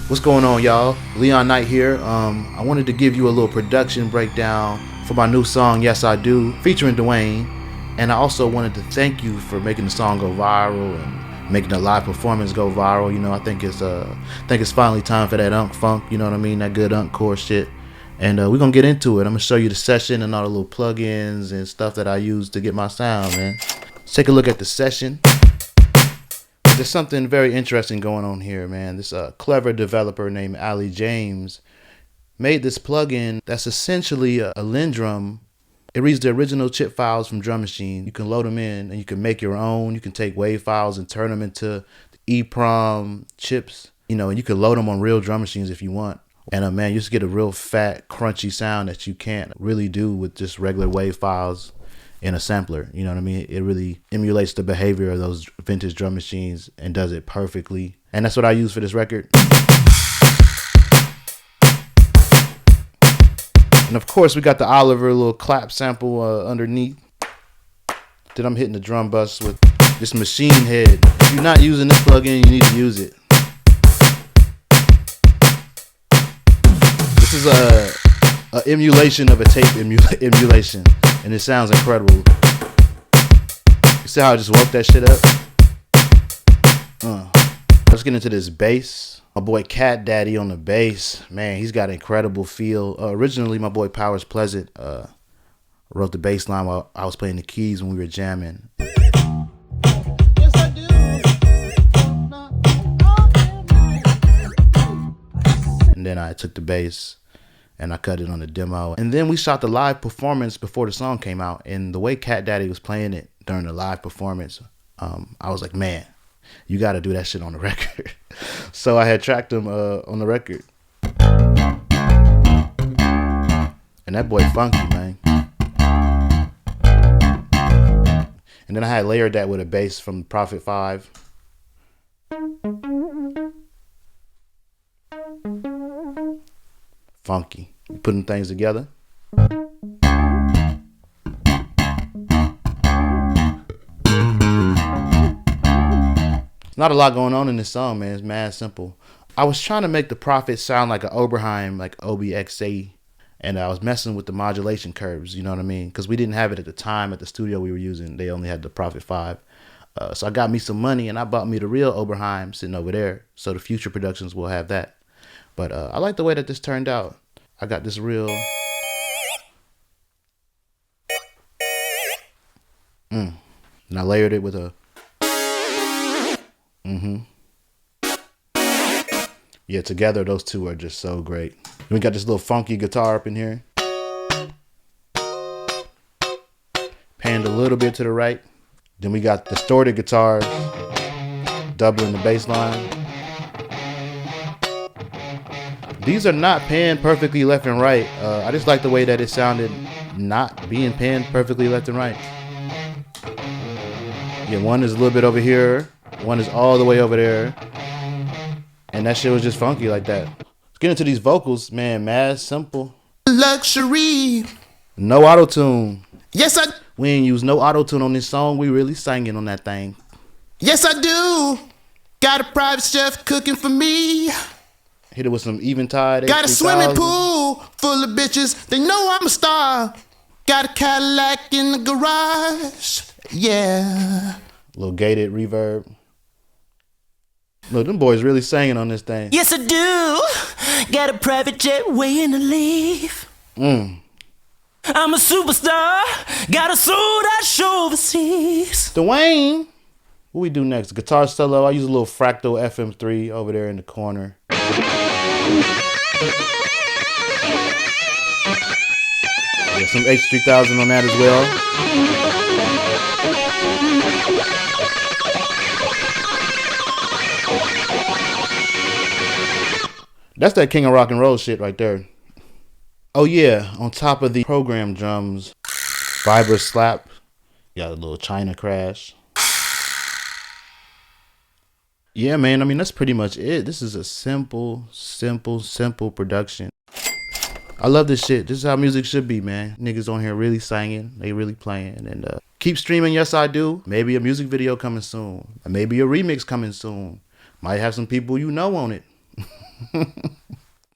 What's going on, y'all? Leon Knight here. I wanted to give you a little production breakdown for my new song, Yes I Do, featuring Dwayne. And I also wanted to thank you for making the song go viral and making the live performance go viral. You know, I think it's finally time for that Unk Funk, you know what I mean? That good Unk core shit. And we're gonna get into it. I'm gonna show you the session and all the little plugins and stuff that I use to get my sound, man. Let's take a look at the session. There's something very interesting going on here, man. This clever developer named Ali James made this plugin that's essentially a Lindrum. It reads the original chip files from Drum Machine. You can load them in and you can make your own. You can take WAV files and turn them into EEPROM chips, you know, and you can load them on real drum machines if you want. And man, you just get a real fat, crunchy sound that you can't really do with just regular WAV files in a sampler. You know what I mean? It really emulates the behavior of those vintage drum machines and does it perfectly. And that's what I use for this record. And of course, we got the Oliver little clap sample underneath. Then I'm hitting the drum bus with this machine head. If you're not using this plugin, you need to use it. This is a emulation of a tape emulation. And it sounds incredible. You see how I just woke that shit up? Let's get into this bass. My boy Cat Daddy on the bass. Man, he's got an incredible feel. Originally, my boy Powers Pleasant wrote the bass line while I was playing the keys when we were jamming. Yes, I do. And then I took the bass and I cut it on the demo. And then we shot the live performance before the song came out. And the way Cat Daddy was playing it during the live performance, I was like, man, you got to do that shit on the record. So I had tracked him on the record. And that boy funky, man. And then I had layered that with a bass from Prophet 5. Funky. Putting things together. Not a lot going on in this song, man. It's mad simple. I was trying to make the Prophet sound like an Oberheim, like OBXA, and I was messing with the modulation curves, you know what I mean? Because we didn't have it at the time at the studio we were using. They only had the Prophet 5. So I got me some money and I bought me the real Oberheim sitting over there. So the future productions will have that. But I like the way that this turned out. I got this real. And I layered it with a. Yeah, together those two are just so great. We got this little funky guitar up in here. Panned a little bit to the right. Then we got distorted guitars, doubling the bass line. These are not panned perfectly left and right. I just like the way that it sounded not being panned perfectly left and right. Yeah, one is a little bit over here. One is all the way over there. And that shit was just funky like that. Let's get into these vocals, man. Mad simple. Luxury. No auto-tune. Yes, We ain't use no auto-tune on this song. We really singing on that thing. Yes, I do. Got a private chef cooking for me. Hit it with some Eventide. Got a swimming pool full of bitches. They know I'm a star. Got a Cadillac in the garage. Yeah. Little gated reverb. Look, them boys really singing on this thing. Yes, I do. Got a private jet waiting to leave. I'm a superstar. Got a suit I show overseas. Dwayne. What we do next? Guitar solo. I use a little Fractal FM3 over there in the corner. Yeah, some H3000 on that as well. That's that King of Rock and Roll shit right there. Oh yeah, on top of the program drums, vibra slap. Got a little China crash. Yeah, man, I mean, that's pretty much it. This is a simple production. I love this shit. This is how music should be, man. Niggas on here really singing. They really playing. And keep streaming. Yes, I do. Maybe a music video coming soon. Maybe a remix coming soon. Might have some people you know on it.